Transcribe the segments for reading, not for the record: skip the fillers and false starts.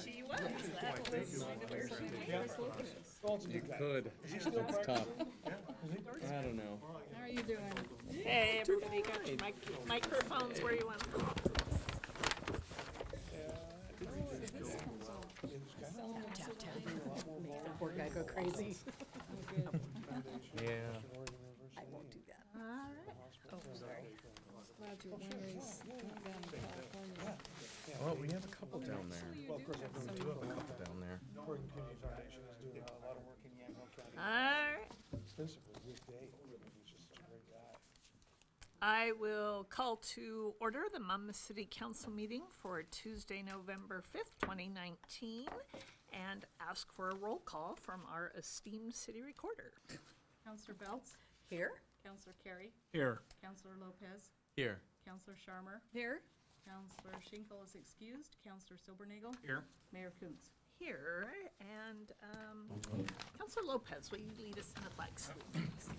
She was. That was kind of where she You could. It's tough. I don't know. How are you doing? Hey, everybody got your microphones where you want them. Makes the poor guy go crazy. Yeah. I won't do that. All right. Oh, sorry. Glad your winery's not down in California. Well, we have a couple down there. Well, of course, We do have a couple down there. Oregon Community Foundation is doing a lot of work in Yamhill County. All right. Principally with Dave, he's just a great guy. I will call to order the Monmouth City Council meeting for Tuesday, November 5th, 2019, and ask for a roll call from our esteemed city recorder. Counselor Belts, Here? Counselor Carey, Here. Counselor Lopez, Here. Counselor Sharmer, Here? Counselor Schinkel is excused, Counselor Silbernagel, Here. Mayor Coontz. Here, and Councilor Lopez, will you lead us in the flag salute, please?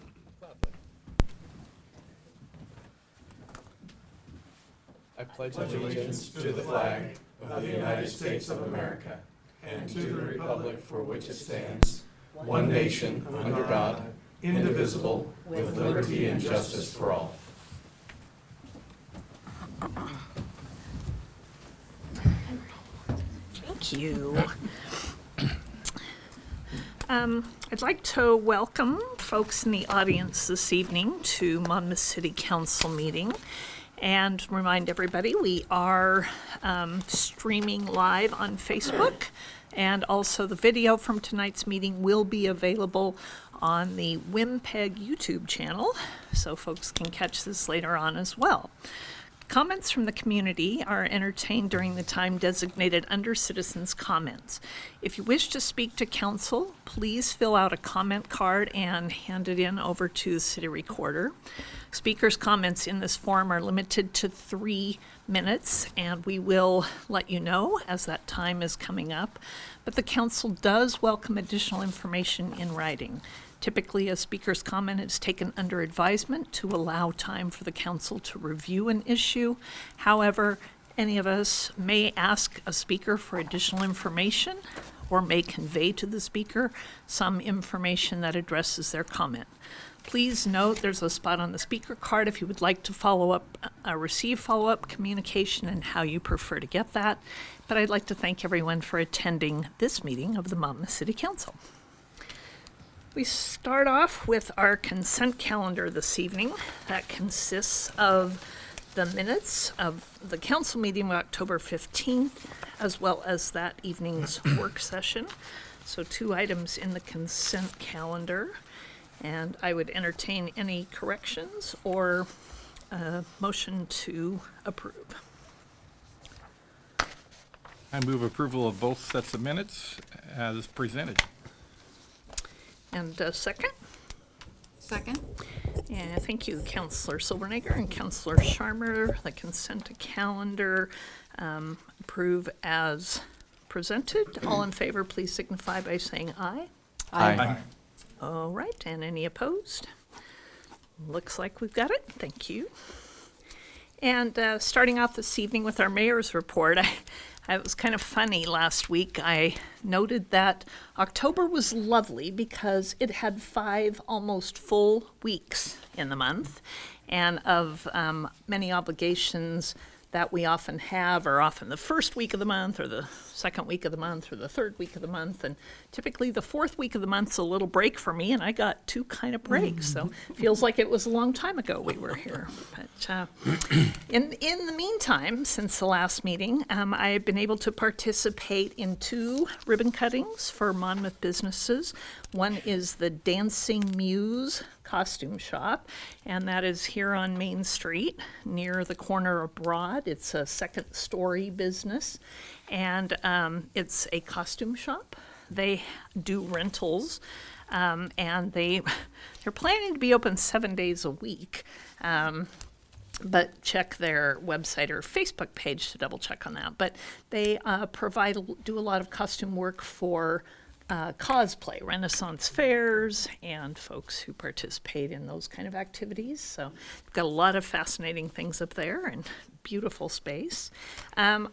I pledge allegiance to the flag of the United States of America and to the republic for which it stands, one nation, under God, indivisible, with liberty and justice for all. Thank you. I'd like to welcome folks in the audience this evening to Monmouth City Council meeting and remind everybody we are streaming live on Facebook, and also the video from tonight's meeting will be available on the WIMPEG YouTube channel, so folks can catch this later on as well. Comments from the community are entertained during the time designated under citizens' comments. If you wish to speak to council, please fill out a comment card and hand it in over to the city recorder. Speakers' comments in this forum are limited to 3 minutes, and we will let you know as that time is coming up. But the council does welcome additional information in writing. Typically, a speaker's comment is taken under advisement to allow time for the council to review an issue. However, any of us may ask a speaker for additional information or may convey to the speaker some information that addresses their comment. Please note there's a spot on the speaker card if you would like to follow up, receive follow-up communication and how you prefer to get that. But I'd like to thank everyone for attending this meeting of the Monmouth City Council. We start off with our consent calendar this evening. That consists of the minutes of the council meeting of October 15th, as well as that evening's work session. So 2 items in the consent calendar. And I would entertain any corrections or motion to approve. I move approval of both sets of minutes as presented. And a second? Second? And thank you, Councilor Silbernagel and Councilor Sharmer. The consent calendar approve as presented. All in favor, please signify by saying aye. Aye. All right, and any opposed? Looks like we've got it. Thank you. And starting off this evening with our mayor's report, it was kind of funny last week. I noted that October was lovely because it had 5 almost full weeks in the month, and of many obligations that we often have are often the first week of the month or the second week of the month or the third week of the month, and typically the fourth week of the month's a little break for me, and I got 2 kind of breaks, so it feels like it was a long time ago we were here. But in the meantime, since the last meeting, I have been able to participate in 2 ribbon cuttings for Monmouth businesses. One is the Dancing Muse costume shop, and that is here on Main Street near the corner of Broad. It's a 2nd-story business, and it's a costume shop. They do rentals, and they're planning to be open 7 days a week. But check their website or Facebook page to double check on that. But they do a lot of costume work for cosplay, Renaissance fairs, and folks who participate in those kind of activities. So they've got a lot of fascinating things up there and beautiful space.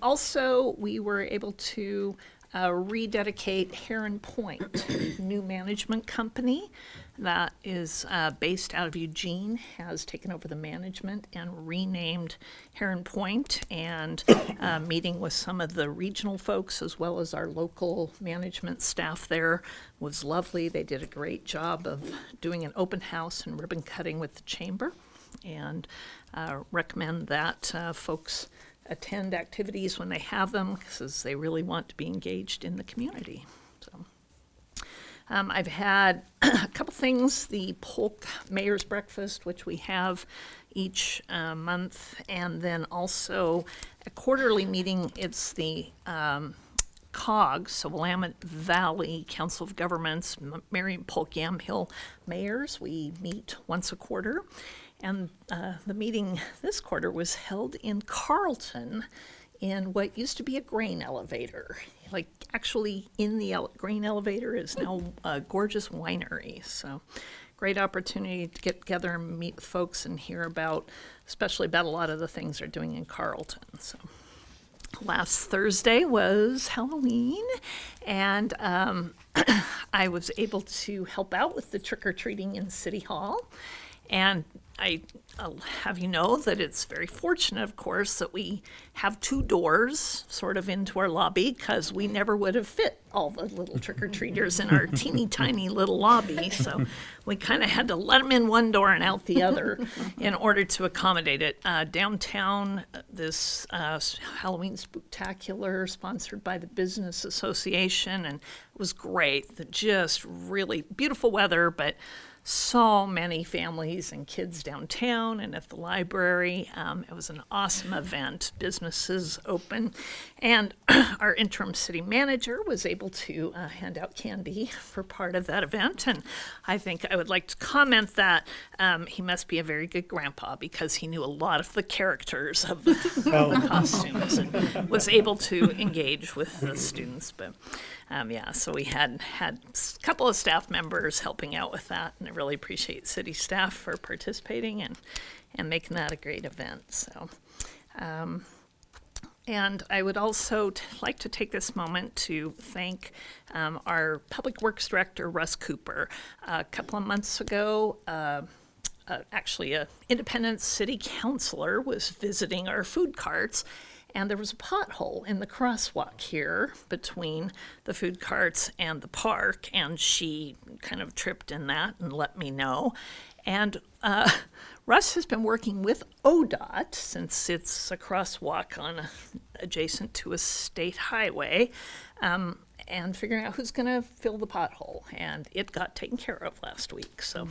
Also, we were able to rededicate Heron Point, new management company that is based out of Eugene, has taken over the management and renamed Heron Point, and meeting with some of the regional folks as well as our local management staff there was lovely. They did a great job of doing an open house and ribbon cutting with the chamber, and recommend that folks attend activities when they have them, because they really want to be engaged in the community. So, I've had a couple things, the Polk Mayor's Breakfast, which we have each month, and then also a quarterly meeting. It's the COG, so Willamette Valley Council of Governments, Marion Polk Yamhill Mayors. We meet once a quarter. And the meeting this quarter was held in Carlton in what used to be a grain elevator. Like, actually in the grain elevator is now a gorgeous winery. So great opportunity to get together and meet with folks and hear about, especially about a lot of the things they're doing in Carlton. So last Thursday was Halloween, and I was able to help out with the trick-or-treating in City Hall. And I'll have you know that it's very fortunate, of course, that we have two doors sort of into our lobby, because we never would have fit all the little trick-or-treaters in our teeny tiny little lobby. So we kind of had to let them in one door and out the other in order to accommodate it. Downtown, this Halloween Spooktacular, sponsored by the Business Association, and it was great. Just really beautiful weather, but so many families and kids downtown and at the library. It was an awesome event. Businesses open. And our interim city manager was able to hand out candy for part of that event. And I think I would like to comment that he must be a very good grandpa, because he knew a lot of the characters of the costumes and was able to engage with the students. But yeah, so we had a couple of staff members helping out with that, and I really appreciate city staff for participating and making that a great event. So, and I would also like to take this moment to thank our Public Works Director, Russ Cooper. A couple of months ago, actually an independent city councilor was visiting our food carts, and there was a pothole in the crosswalk here between the food carts and the park, and she kind of tripped in that and let me know. And Russ has been working with ODOT, since it's a crosswalk adjacent to a state highway, and figuring out who's going to fill the pothole. And it got taken care of last week. So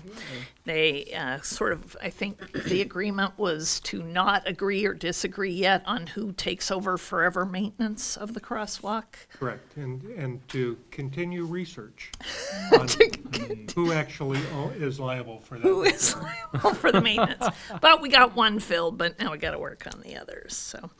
they sort of, I think the agreement was to not agree or disagree yet on who takes over forever maintenance of the crosswalk. Correct, and to continue research on who actually is liable for that. Who is liable for the maintenance. But we got one filled, but now we got to work on the others. So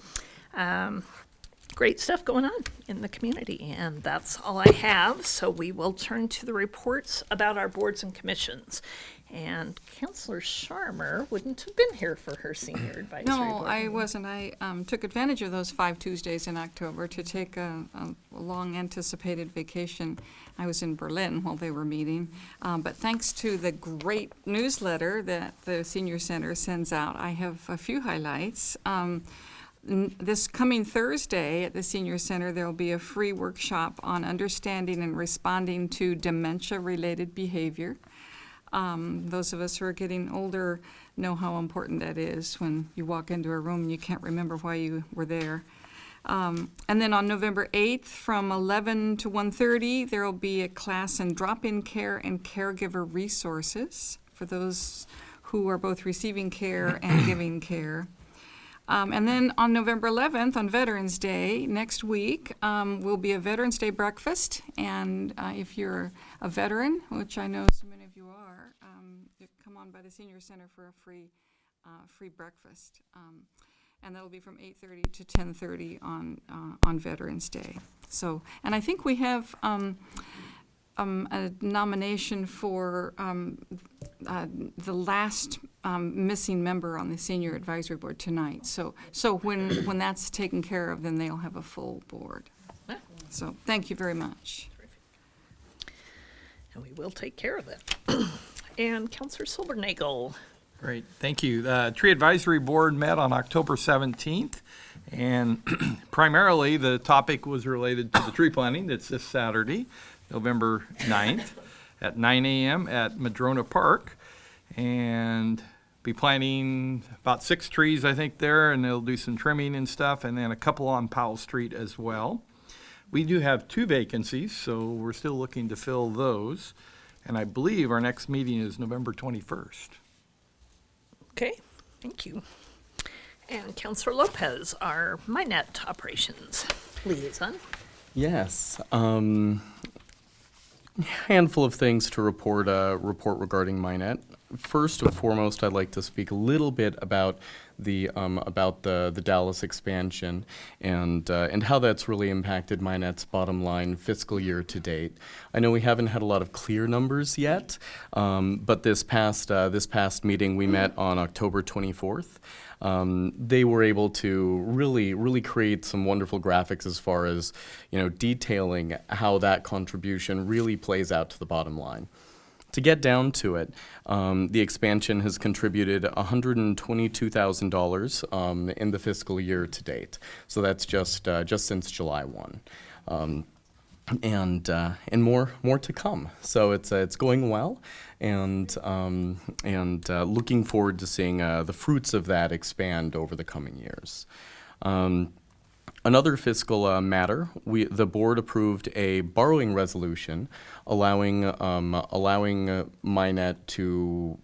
great stuff going on in the community, and that's all I have. So we will turn to the reports about our boards and commissions. And Councilor Sharmer wouldn't have been here for her senior advisory board. No, I wasn't. I took advantage of those 5 Tuesdays in October to take a long-anticipated vacation. I was in Berlin while they were meeting. But thanks to the great newsletter that the Senior Center sends out, I have a few highlights. This coming Thursday at the Senior Center, there will be a free workshop on understanding and responding to dementia-related behavior. Those of us who are getting older know how important that is when you walk into a room and you can't remember why you were there. And then on November 8th from 11 to 1:30, there will be a class in drop-in care and caregiver resources for those who are both receiving care and giving care. And then on November 11th, on Veterans Day, next week, will be a Veterans Day breakfast. And if you're a veteran, which I know so many of you are, you come on by the Senior Center for a free breakfast. And that'll be from 8:30 to 10:30 on Veterans Day. So, and I think we have a nomination for the last missing member on the senior advisory board tonight. So when that's taken care of, then they'll have a full board. So thank you very much. And we will take care of it. And Counselor Silbernagel. Great, thank you. The Tree Advisory Board met on October 17th, and primarily the topic was related to the tree planting that's this Saturday, November 9th, at 9 a.m. at Madrona Park. And be planting about 6 trees, I think, there, and they'll do some trimming and stuff, and then a couple on Powell Street as well. We do have 2 vacancies, so we're still looking to fill those. And I believe our next meeting is November 21st. Okay, thank you. And Counselor Lopez, our Minette Operations Liaison. Yes. Handful of things to report regarding Minette. First and foremost, I'd like to speak a little bit about the Dallas expansion and how that's really impacted Minette's bottom line fiscal year to date. I know we haven't had a lot of clear numbers yet, but this past meeting we met on October 24th. They were able to really create some wonderful graphics as far as, detailing how that contribution really plays out to the bottom line. To get down to it, the expansion has contributed $122,000 in the fiscal year to date. So that's just since July 1. And more to come. So it's going well, and looking forward to seeing the fruits of that expand over the coming years. Another fiscal matter, the board approved a borrowing resolution allowing Minette to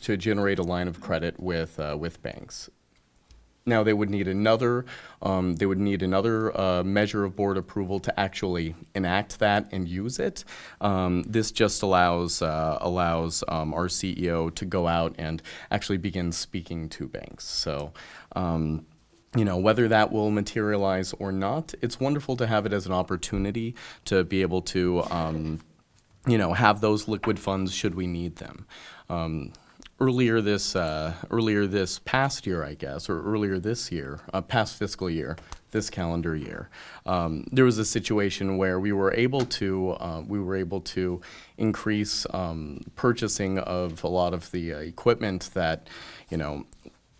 generate a line of credit with banks. Now they would need another measure of board approval to actually enact that and use it. This just allows our CEO to go out and actually begin speaking to banks. So. Whether that will materialize or not, it's wonderful to have it as an opportunity to be able to, have those liquid funds should we need them. Earlier this past year, I guess, or earlier this year, past fiscal year, this calendar year, there was a situation where we were able to increase purchasing of a lot of the equipment that,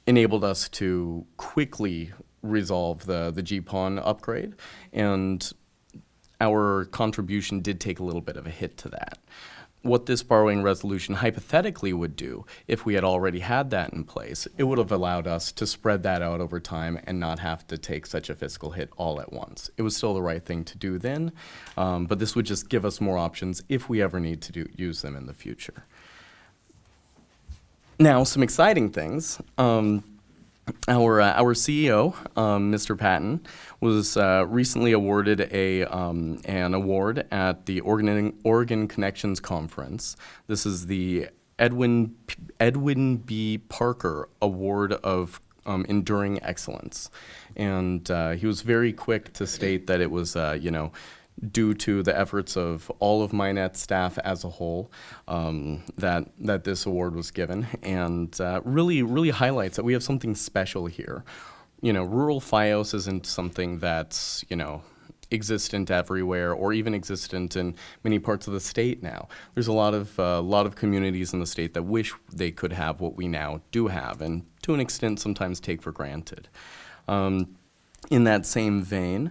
enabled us to quickly resolve the GPON upgrade, and our contribution did take a little bit of a hit to that. What this borrowing resolution hypothetically would do, if we had already had that in place, it would have allowed us to spread that out over time and not have to take such a fiscal hit all at once. It was still the right thing to do then, but this would just give us more options if we ever need to use them in the future. Now, some exciting things. Our CEO, Mr. Patton, was recently awarded an award at the Oregon Connections Conference. This is the Edwin B. Parker Award of Enduring Excellence, and he was very quick to state that it was, due to the efforts of all of Minette staff as a whole, that this award was given, and really highlights that we have something special here. Rural FiOS isn't something that's, existent everywhere or even existent in many parts of the state now. There's a lot of communities in the state that wish they could have what we now do have, and to an extent sometimes take for granted. In that same vein,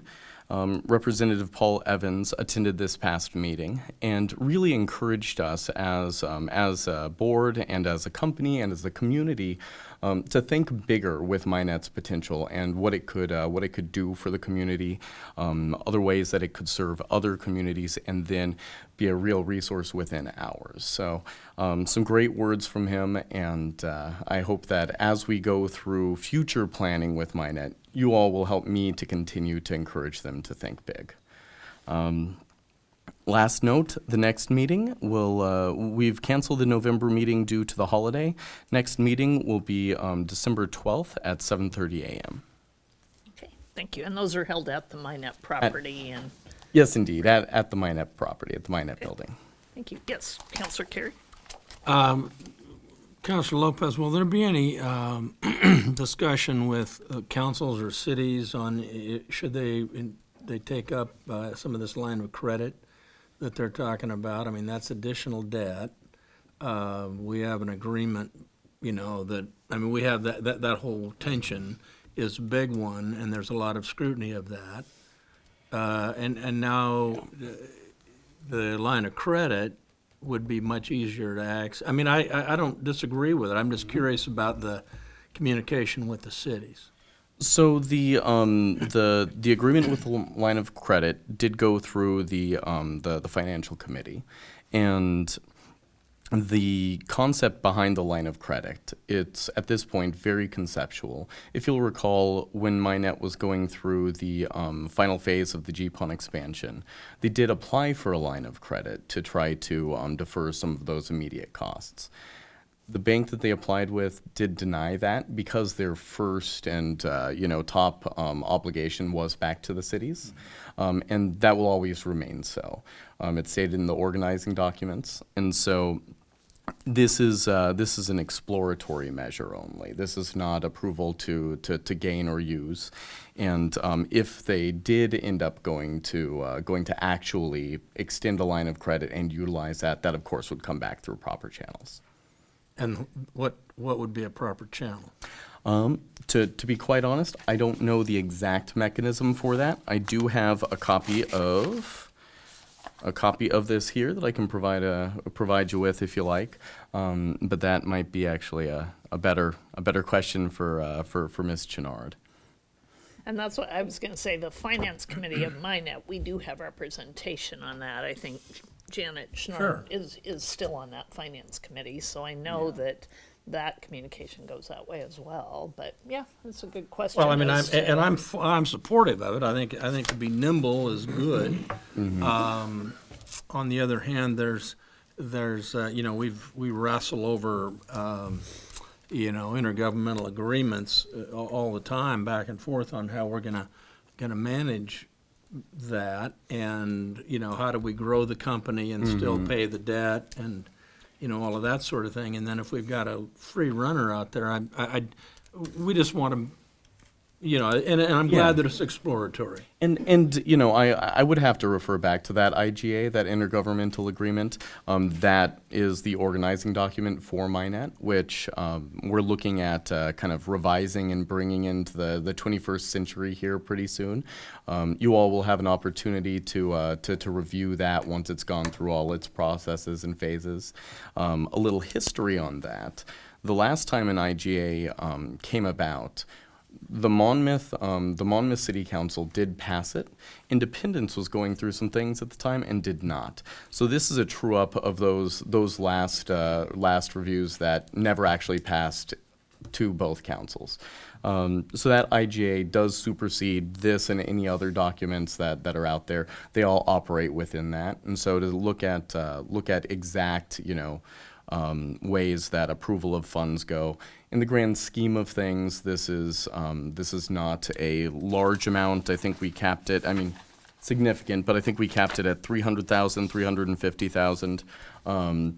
Representative Paul Evans attended this past meeting and really encouraged us as a board and as a company and as a community to think bigger with Minette's potential and what it could do for the community, other ways that it could serve other communities, and then be a real resource within ours. So some great words from him, and I hope that as we go through future planning with Minette, you all will help me to continue to encourage them to think big. Last note, the next meeting we've canceled the November meeting due to the holiday. Next meeting will be December 12th at 7:30 a.m. Okay, thank you. And those are held at the Minette property and. Yes, indeed, at the Minette property, at the Minette building. Thank you. Yes, Counselor Carey. Councilor Lopez, will there be any discussion with councils or cities on, should they take up some of this line of credit that they're talking about? I mean, that's additional debt. We have an agreement, that, I mean, we have that whole tension is a big one, and there's a lot of scrutiny of that. And now the line of credit would be much easier to access. I mean, I don't disagree with it. I'm just curious about the communication with the cities. So the agreement with the line of credit did go through the financial committee, and the concept behind the line of credit, it's at this point very conceptual. If you'll recall, when MyNet was going through the final phase of the GPON expansion, they did apply for a line of credit to try to defer some of those immediate costs. The bank that they applied with did deny that because their first and top obligation was back to the cities, and that will always remain so. It's stated in the organizing documents, and so this is an exploratory measure only. This is not approval to gain or use, and if they did end up going to actually extend a line of credit and utilize that of course would come back through proper channels. And what would be a proper channel? To be quite honest, I don't know the exact mechanism for that. I do have a copy of this here that I can provide you with if you like. But that might be actually a better question for Ms. Chenard. And that's what I was going to say, the Finance Committee of MyNet, we do have representation on that. I think Janet Schnarr is still on that Finance Committee, so I know that communication goes that way as well. But yeah, that's a good question. Well, I mean, I'm supportive of it. I think to be nimble is good. Mm-hmm. On the other hand, there's we wrestle over intergovernmental agreements all the time, back and forth on how we're gonna manage that, and how do we grow the company and still pay the debt, and all of that sort of thing. And then if we've got a free runner out there, we just want to, and I'm glad that it's exploratory. And I would have to refer back to that IGA, that intergovernmental agreement. That is the organizing document for MyNet, which we're looking at kind of revising and bringing into the 21st century here pretty soon. You all will have an opportunity to review that once it's gone through all its processes and phases. A little history on that. The last time an IGA came about, the Monmouth City Council did pass it. Independence was going through some things at the time and did not. So this is a true up of those last reviews that never actually passed to both councils. So that IGA does supersede this and any other documents that are out there. They all operate within that, and so to look at exact ways that approval of funds go. In the grand scheme of things, this is not a large amount. I think we capped it. I mean, significant, but I think we capped it at $300,000, $350,000.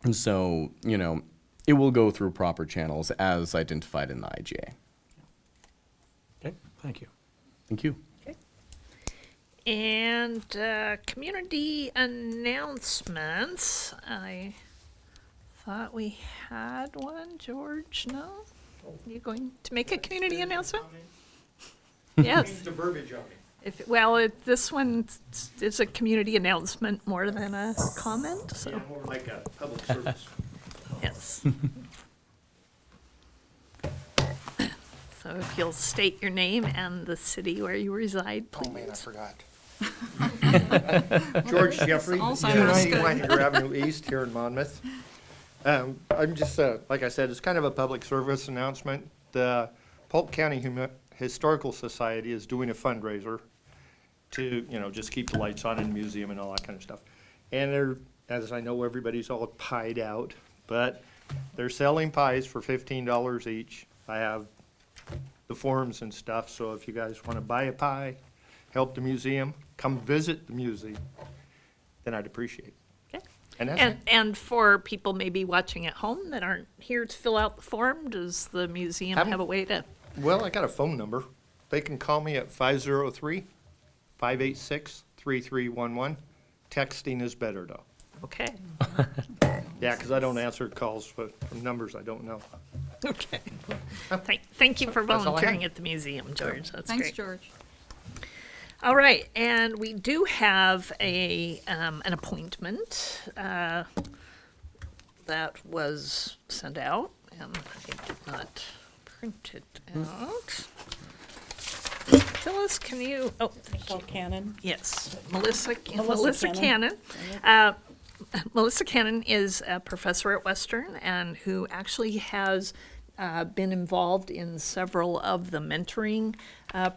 And so it will go through proper channels as identified in the IGA. Okay, thank you. Thank you. And community announcements. I thought we had one. George, no? You going to make a community announcement? Yes. The verbiage on me. This one is a community announcement more than a comment, so. Yeah, more like a public service. Yes. So if you'll state your name and the city where you reside, please. Oh, man, I forgot. George Jeffrey, Alzheimer's 290 Whitehanger Avenue East here in Monmouth. I'm just, like I said, it's kind of a public service announcement. The Polk County Historical Society is doing a fundraiser to, just keep the lights on in the museum and all that kind of stuff. And they're, as I know, everybody's all pied out, but they're selling pies for $15 each. I have the forms and stuff, so if you guys want to buy a pie, help the museum, come visit the museum, then I'd appreciate it. Okay. And that's, And for people maybe watching at home that aren't here to fill out the form, does the museum Haven't- have a way to? well, I got a phone number. They can call me at 503-586-3311. Texting is better, though. Okay, Yeah, because I don't answer calls from numbers I don't know. okay. Thank you for That's all I volunteering have. at the museum, George. That's Thanks, great. George. All right, and we do have an appointment that was sent out, and I did not print it out. Phyllis, can you, oh, thank you. Cannon. Yes, Melissa Melissa Cannon. Melissa Cannon is a professor at Western and who actually has been involved in several of the mentoring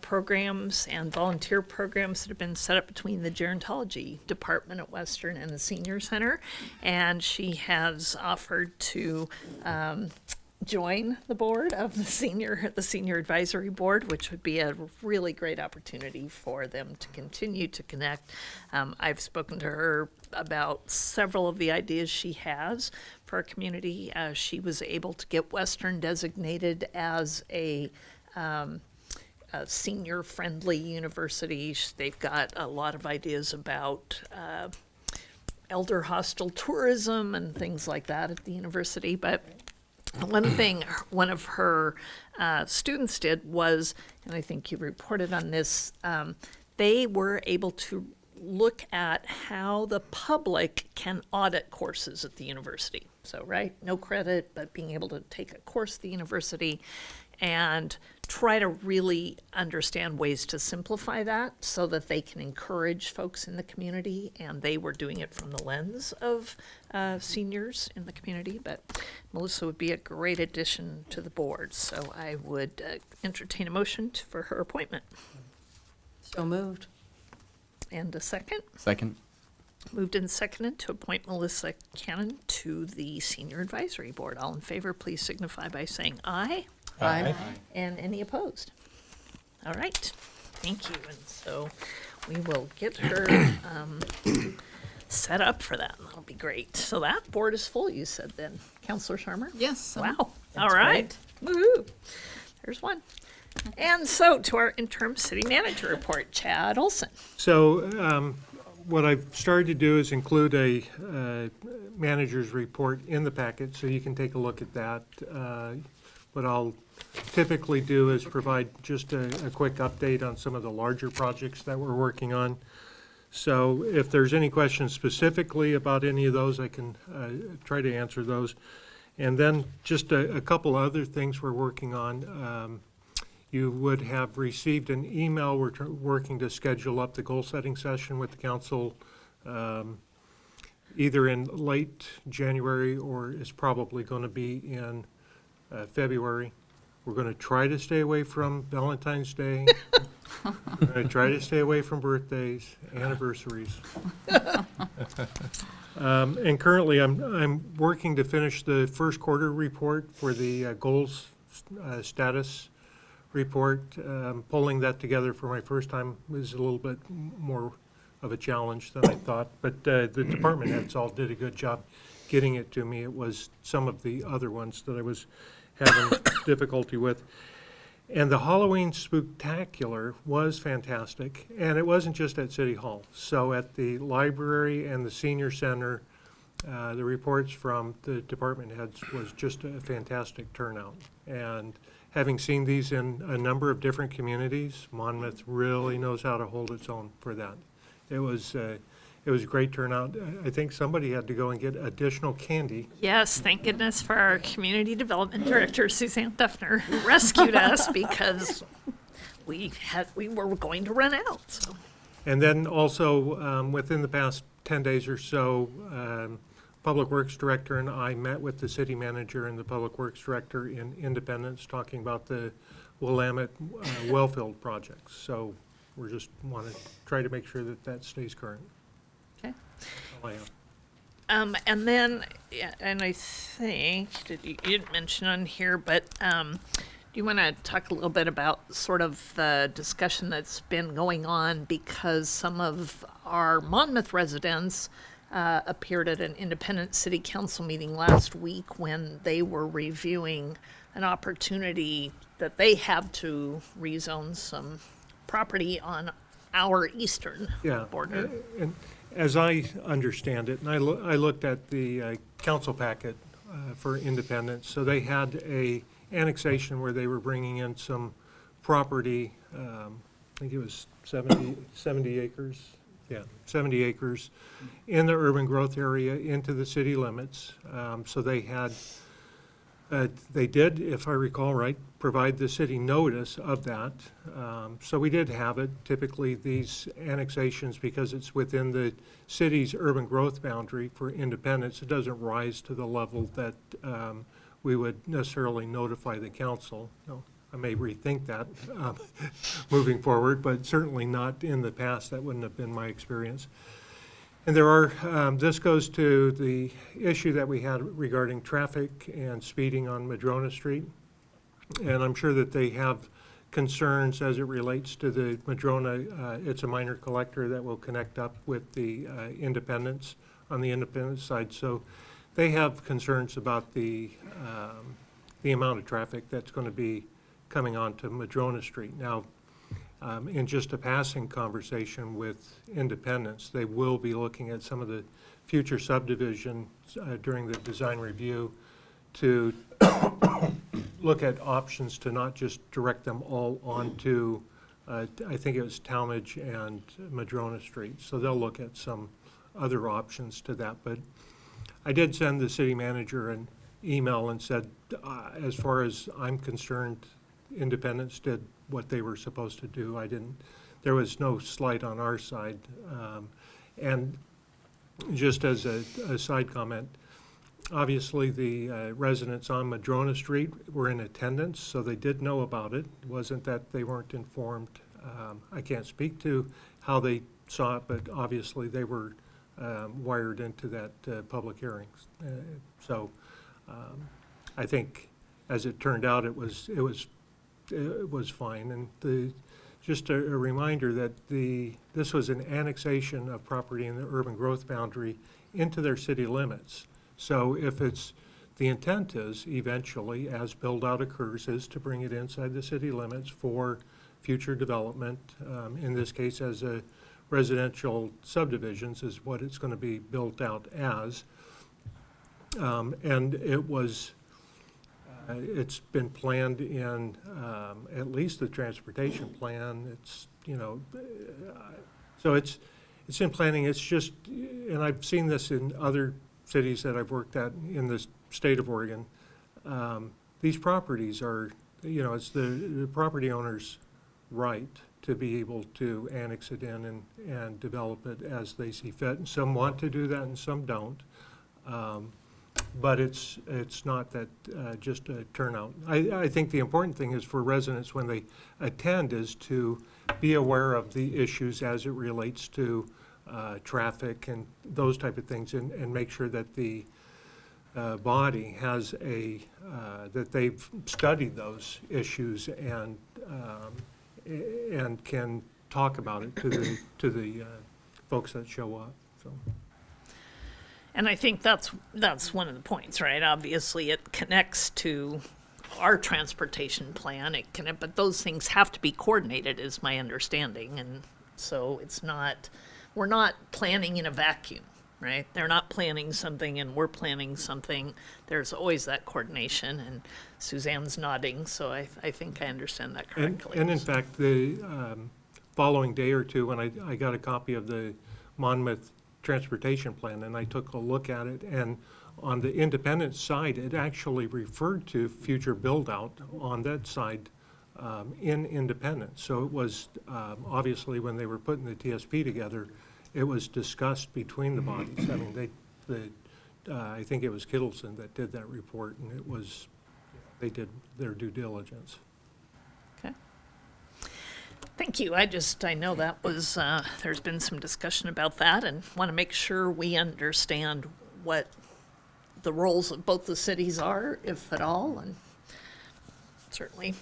programs and volunteer programs that have been set up between the gerontology department at Western and the senior center. And she has offered to join the board of the senior advisory board, which would be a really great opportunity for them to continue to connect. I've spoken to her about several of the ideas she has for our community. She was able to get Western designated as a senior-friendly university. They've got a lot of ideas about elder hostile tourism and things like that at the university, but one thing one of her students did was, and I think you reported on this, they were able to look at how the public can audit courses at the university. So, right, no credit, but being able to take a course at the university and try to really understand ways to simplify that so that they can encourage folks in the community. And they were doing it from the lens of seniors in the community. But Melissa would be a great addition to the board. So I would entertain a motion for her appointment. So moved. And a second. Second. Moved and seconded to appoint Melissa Cannon to the Senior Advisory Board. All in favor, please signify by saying aye. Aye. And any opposed? All right, thank you. And so we will get her set up for that. That'll be great. So that board is full, you said then, Counselor Sharma? Yes. Wow, all right. Woo-hoo. There's one. And so to our interim city manager report, Chad Olson. So what I've started to do is include a manager's report in the packet, so you can take a look at that. What I'll typically do is provide just a quick update on some of the larger projects that we're working on. So if there's any questions specifically about any of those, I can try to answer those. And then just a couple other things we're working on. You would have received an email. We're working to schedule up the goal-setting session with the council either in late January or it's probably going to be in February. We're going to try to stay away from Valentine's Day. We're going to try to stay away from birthdays, anniversaries. And currently, I'm working to finish the first quarter report for the goals status report. Pulling that together for my first time was a little bit more of a challenge than I thought, but the department heads all did a good job getting it to me. It was some of the other ones that I was having difficulty with. And the Halloween Spooktacular was fantastic, and it wasn't just at City Hall. So at the library and the senior center, the reports from the department heads was just a fantastic turnout. And having seen these in a number of different communities, Monmouth really knows how to hold its own for that. It was a great turnout. I think somebody had to go and get additional candy. Yes, thank goodness for our community development director, Suzanne Duffner, who rescued us because we were going to run out. So. And then also, within the past 10 days or so, Public Works Director and I met with the city manager and the Public Works Director in Independence talking about the Willamette Wellfield projects. So we're just want to try to make sure that that stays current. Okay. That's all I have. And then, yeah, and I think, you didn't mention on here, but do you want to talk a little bit about sort of the discussion that's been going on because some of our Monmouth residents appeared at an independent city council meeting last week when they were reviewing an opportunity that they have to rezone some property on our eastern Yeah. border. And as I understand it, and I looked at the council packet for Independence, so they had a annexation where they were bringing in some property, I think it was 70 acres, yeah, 70 acres in the urban growth area into the city limits. So they had, they did, if I recall right, provide the city notice of that. So we did have it. Typically, these annexations, because it's within the city's urban growth boundary for Independence, it doesn't rise to the level that we would necessarily notify the council. No, I may rethink that moving forward, but certainly not in the past. That wouldn't have been my experience. And there are, this goes to the issue that we had regarding traffic and speeding on Madrona Street. And I'm sure that they have concerns as it relates to the Madrona. It's a minor collector that will connect up with the Independence on the Independence side. So they have concerns about the amount of traffic that's going to be coming onto Madrona Street. Now, in just a passing conversation with Independence, they will be looking at some of the future subdivisions during the design review to look at options to not just direct them all onto, I think it was Talmadge and Madrona Street. So they'll look at some other options to that. But I did send the city manager an email and said, as far as I'm concerned, Independence did what they were supposed to do. There was no slight on our side. And just as a side comment, obviously the residents on Madrona Street were in attendance, so they did know about it. It wasn't that they weren't informed. I can't speak to how they saw it, but obviously they were wired into that public hearings. So I think, as it turned out, it was fine. And just a reminder that this was an annexation of property in the urban growth boundary into their city limits. So if the intent is eventually, as build-out occurs, is to bring it inside the city limits for future development, in this case as a residential subdivisions is what it's going to be built out as. And it's been planned in at least the transportation plan. It's, so it's in planning. It's just, and I've seen this in other cities that I've worked at in the state of Oregon. These properties are, it's the property owner's right to be able to annex it in and develop it as they see fit. And some want to do that and some don't. But it's not that just a turnout. I think the important thing is for residents when they attend is to be aware of the issues as it relates to traffic and those type of things, and make sure that the body has that they've studied those issues and can talk about it to the folks that show up. So. And I think that's one of the points, right? Obviously, it connects to our transportation plan. But those things have to be coordinated, is my understanding. And so we're not planning in a vacuum, right? They're not planning something and we're planning something. There's always that coordination, and Suzanne's nodding, so I think I understand that correctly. And in fact, the following day or two, when I got a copy of the Monmouth transportation plan, and I took a look at it, and on the Independence side, it actually referred to future build-out on that side in Independence. So it was, obviously, when they were putting the TSP together, it was discussed between the bodies. I mean, I think it was Kittleson that did that report, and they did their due diligence. Okay. Thank you. I know that was, there's been some discussion about that, and want to make sure we understand what the roles of both the cities are, if at all, and certainly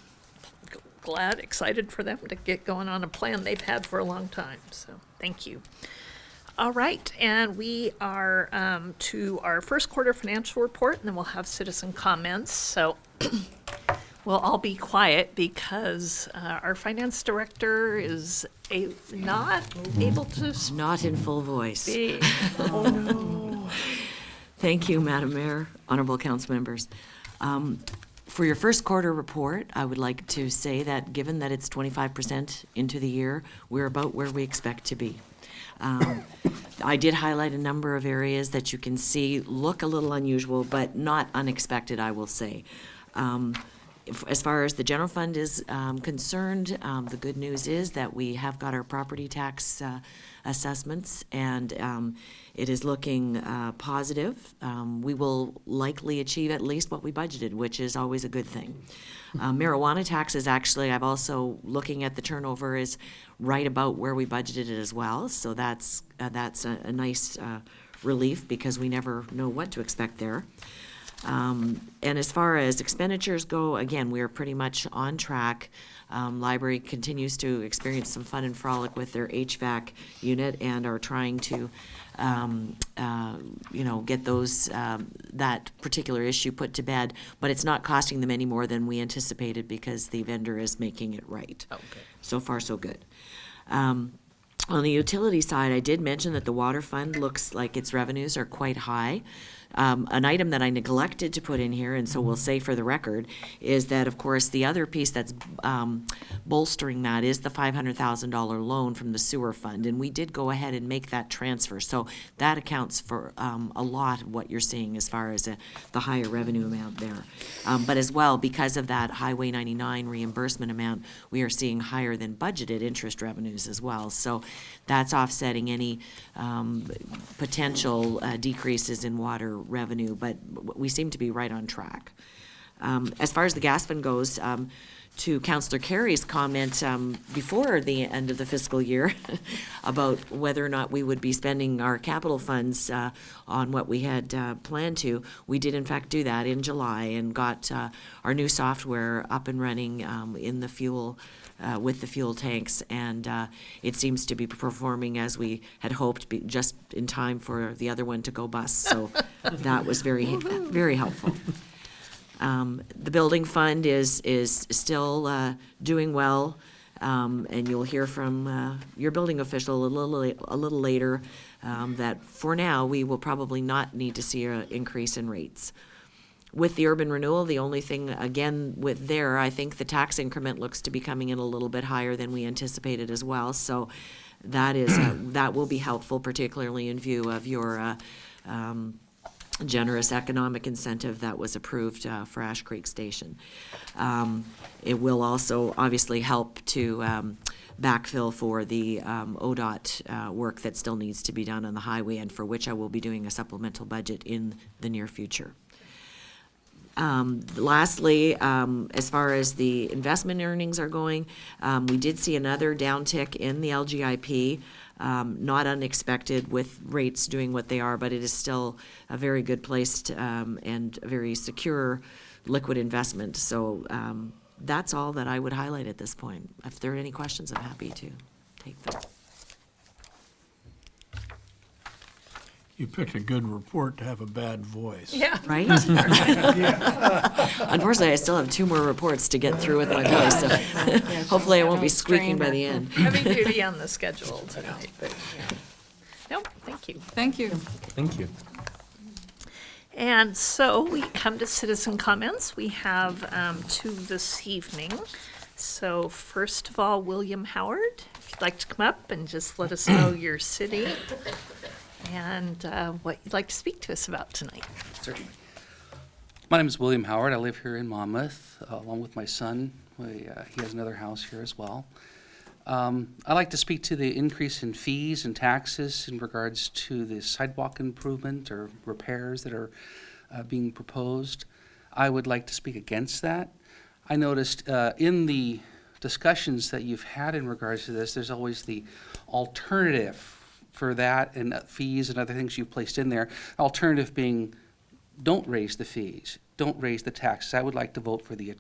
excited for them to get going on a plan they've had for a long time, so thank you. All right, and we are to our first quarter financial report, and then we'll have citizen comments. So we'll all be quiet because our finance director is not able to Not in full voice. speak. Oh, no. Thank you, Madam Mayor, honorable council members. For your first quarter report, I would like to say that given that it's 25% into the year, we're about where we expect to be. I did highlight a number of areas that you can see look a little unusual, but not unexpected, I will say. As far as the general fund is concerned, the good news is that we have got our property tax assessments, and it is looking positive. We will likely achieve at least what we budgeted, which is always a good thing. Marijuana taxes, actually, I've also looking at the turnover is right about where we budgeted it as well. So that's a nice relief because we never know what to expect there. And as far as expenditures go, again, we are pretty much on track. Library continues to experience some fun and frolic with their HVAC unit and are trying to, get those, that particular issue put to bed. But it's not costing them any more than we anticipated because the vendor is making it right. Okay. So far, so good. On the utility side, I did mention that the water fund looks like its revenues are quite high. An item that I neglected to put in here, and so we'll say for the record, is that, of course, the other piece that's bolstering that is the $500,000 loan from the sewer fund, and we did go ahead and make that transfer. So that accounts for a lot of what you're seeing as far as the higher revenue amount there. But as well, because of that Highway 99 reimbursement amount, we are seeing higher than budgeted interest revenues as well. So that's offsetting any potential decreases in water revenue, but we seem to be right on track. As far as the gas fund goes, to Councillor Carey's comment before the end of the fiscal year about whether or not we would be spending our capital funds on what we had planned to, we did in fact do that in July and got our new software up and running in the fuel with the fuel tanks, and it seems to be performing as we had hoped, just in time for the other one to go bust. So that was very, very helpful. The building fund is still doing well, and you'll hear from your building official a little later that for now we will probably not need to see an increase in rates. With the urban renewal, the only thing, again, with there, I think the tax increment looks to be coming in a little bit higher than we anticipated as well. So that is that will be helpful, particularly in view of your generous economic incentive that was approved for Ash Creek Station. It will also obviously help to backfill for the ODOT work that still needs to be done on the highway, and for which I will be doing a supplemental budget in the near future. Lastly, as far as the investment earnings are going, we did see another downtick in the LGIP, not unexpected with rates doing what they are, but it is still a very good place to, and a very secure liquid investment. So that's all that I would highlight at this point. If there are any questions, I'm happy to take them. You picked a good report to have a bad voice. Yeah. Right? Unfortunately, I still have 2 more reports to get through with my voice, so hopefully I won't be squeaking by the end. Heavy duty on the schedule tonight, but, nope, thank you. Thank you. Thank you. And so we come to citizen comments. We have 2 this evening. So first of all, William Howard, if you'd like to come up and just let us know your city and what you'd like to speak to us about tonight. Certainly. My name is William Howard. I live here in Monmouth, along with my son. He has another house here as well. I'd like to speak to the increase in fees and taxes in regards to the sidewalk improvement or repairs that are being proposed. I would like to speak against that. I noticed in the discussions that you've had in regards to this, there's always the alternative for that and fees and other things you've placed in there. Alternative being, don't raise the fees, don't raise the taxes. I would like to vote for the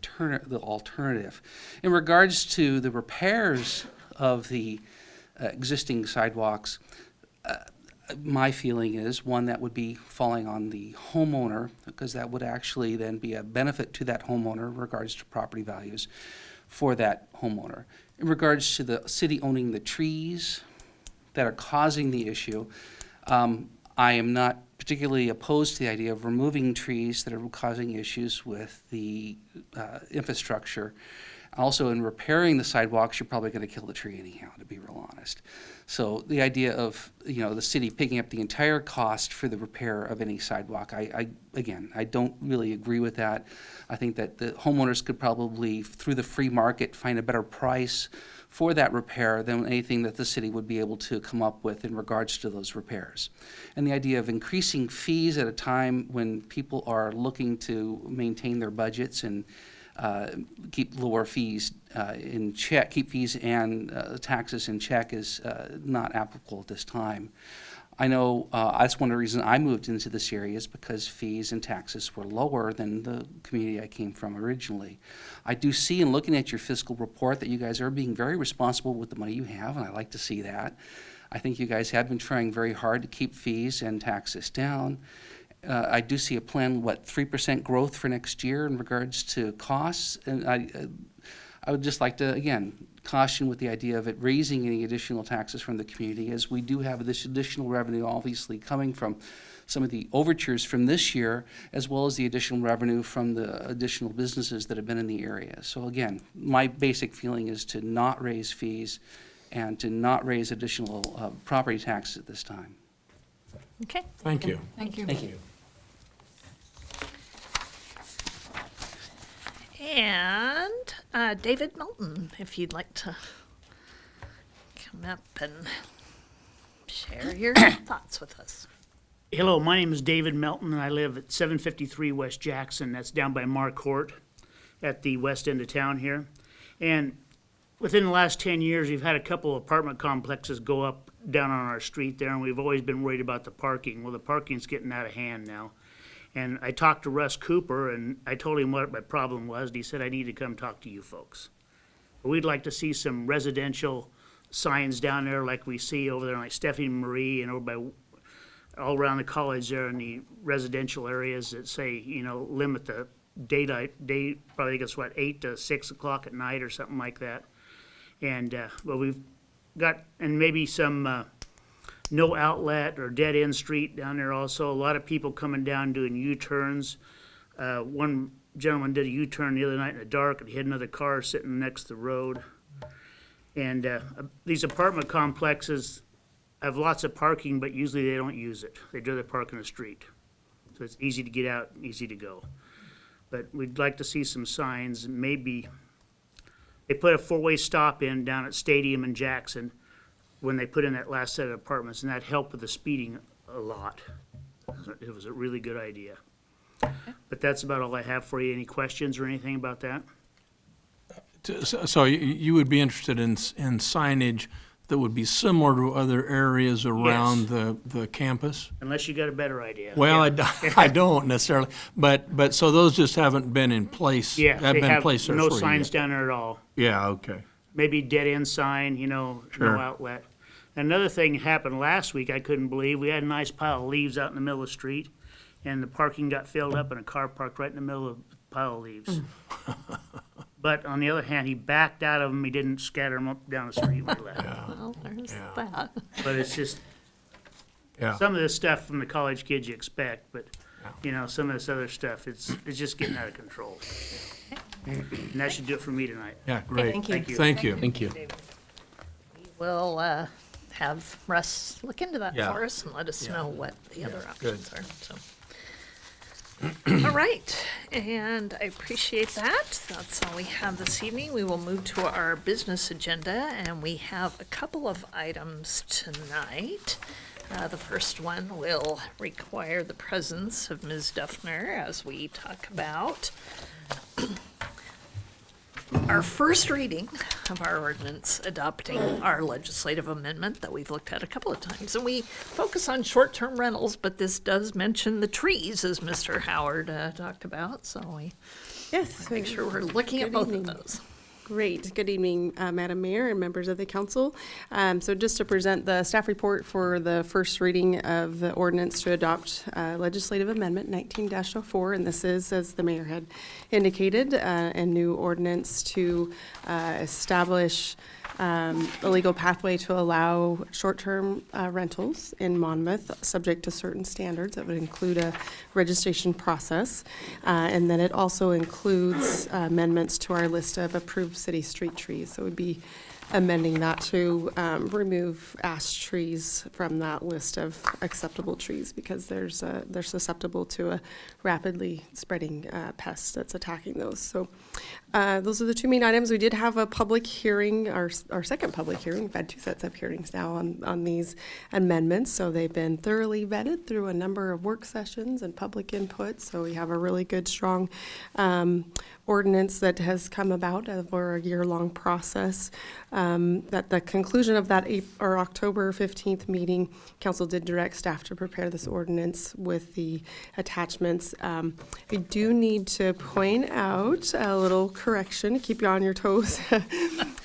alternative. In regards to the repairs of the existing sidewalks, my feeling is one that would be falling on the homeowner, because that would actually then be a benefit to that homeowner in regards to property values for that homeowner. In regards to the city owning the trees that are causing the issue, I am not particularly opposed to the idea of removing trees that are causing issues with the infrastructure. Also, in repairing the sidewalks, you're probably going to kill the tree anyhow, to be real honest. So the idea of, the city picking up the entire cost for the repair of any sidewalk, I don't really agree with that. I think that the homeowners could probably, through the free market, find a better price for that repair than anything that the city would be able to come up with in regards to those repairs. And the idea of increasing fees at a time when people are looking to maintain their budgets and keep lower fees in check, keep fees and taxes in check is not applicable at this time. I know that's one of the reasons I moved into this area is because fees and taxes were lower than the community I came from originally. I do see in looking at your fiscal report that you guys are being very responsible with the money you have, and I like to see that. I think you guys have been trying very hard to keep fees and taxes down. I do see a plan, 3% growth for next year in regards to costs, and I would just like to, again, caution with the idea of it raising any additional taxes from the community, as we do have this additional revenue obviously coming from some of the overtures from this year, as well as the additional revenue from the additional businesses that have been in the area. So again, my basic feeling is to not raise fees and to not raise additional property taxes at this time. Okay. Thank you. Thank you. Thank you. And David Melton, if you'd like to come up and share your thoughts with us. Hello, my name is David Melton, and I live at 753 West Jackson. That's down by Marcourt at the west end of town here. And within the last 10 years, we've had a couple of apartment complexes go up down on our street there, and we've always been worried about the parking. Well, the parking's getting out of hand now. And I talked to Russ Cooper, and I told him what my problem was, and he said I need to come talk to you folks. We'd like to see some residential signs down there like we see over there, like Stephanie Marie and over by all around the college there in the residential areas that say, limit the day, probably guess 8 to 6 o'clock at night or something like that. And, we've got, and maybe some no outlet or dead end street down there also. A lot of people coming down doing U-turns. One gentleman did a U-turn the other night in the dark and he had another car sitting next to the road. And these apartment complexes have lots of parking, but usually they don't use it. They'd rather park in the street. So it's easy to get out and easy to go. But we'd like to see some signs. Maybe they put a four-way stop in down at Stadium in Jackson when they put in that last set of apartments, and that helped with the speeding a lot. It was a really good idea. But that's about all I have for you. Any questions or anything about that? So you would be interested in signage that would be similar to other areas around the campus? Unless you got a better idea. Well, Yeah. I don't necessarily, but so those just haven't been in place? Yeah, have they been have placed there no for you signs yet? down there at all. Yeah, okay. Maybe dead end sign, no Sure. outlet. Another thing happened last week I couldn't believe. We had a nice pile of leaves out in the middle of the street, and the parking got filled up and a car parked right in the middle of the pile of leaves. But on the other hand, he backed out of them. He didn't scatter them up down the street when he left. Well, there's that. But it's just, Yeah. some of this stuff from the college kids you expect, but, some of this other stuff, it's just getting out of control. And that should do it for me tonight. Yeah, great. Thank you. Thank you. Thank you. We'll have Russ look into that Yeah. for us and let us know what the other good. options are. So. All right, and I appreciate that. That's all we have this evening. We will move to our business agenda, and we have a couple of items tonight. The first one will require the presence of Ms. Duffner as we talk about our first reading of our ordinance adopting our legislative amendment that we've looked at a couple of times. And we focus on short-term rentals, but this does mention the trees, as Mr. Howard talked about, so we make sure we're looking at both of those. Great. Good evening, Madam Mayor and members of the council. So just to present the staff report for the first reading of the ordinance to adopt legislative amendment 19-04, and this is, as the mayor had indicated, a new ordinance to establish a legal pathway to allow short-term rentals in Monmouth, subject to certain standards that would include a registration process. And then it also includes amendments to our list of approved city street trees. So it would be amending that to remove ash trees from that list of acceptable trees because they're susceptible to a rapidly spreading pest that's attacking those. So those are the two main items. We did have a public hearing, our second public hearing. We've had two sets of hearings now on these amendments. So they've been thoroughly vetted through a number of work sessions and public input. So we have a really good, strong ordinance that has come about over a year-long process. At the conclusion of that October 15th meeting, council did direct staff to prepare this ordinance with the attachments. I do need to point out a little correction, keep you on your toes.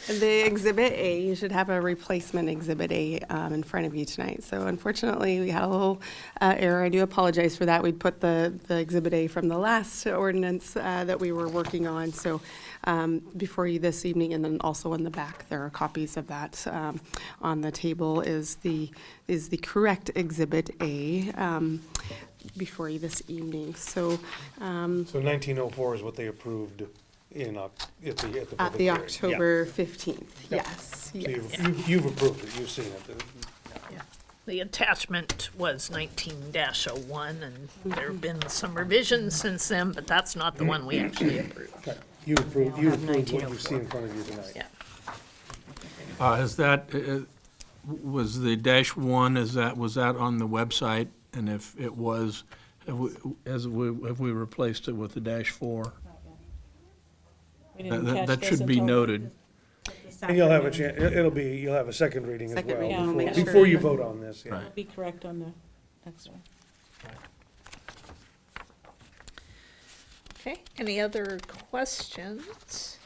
The Exhibit A, you should have a replacement Exhibit A in front of you tonight. So unfortunately, we had a little error. I do apologize for that. We'd put the Exhibit A from the last ordinance that we were working on. So before you this evening, and then also in the back, there are copies of that on the table is the correct Exhibit A before you this evening. So So 1904 is what they approved in, at the public at the hearing. October 15th, Yep. yes. So Yes. you've approved it, you've seen it. Yeah. The attachment was 19-01, and there have been some revisions since then, but that's not the one we actually approved. You approved what you see 1904. in front of you tonight. Yeah. Is that, was the -1, was that on the website? And if it was, have we replaced it with the -4? That should be noted. And you'll have a chance, you'll have a second reading as Second well. reading, before- make sure. Before you vote on this, yeah. Right. Be correct on the next one. Okay, any other questions?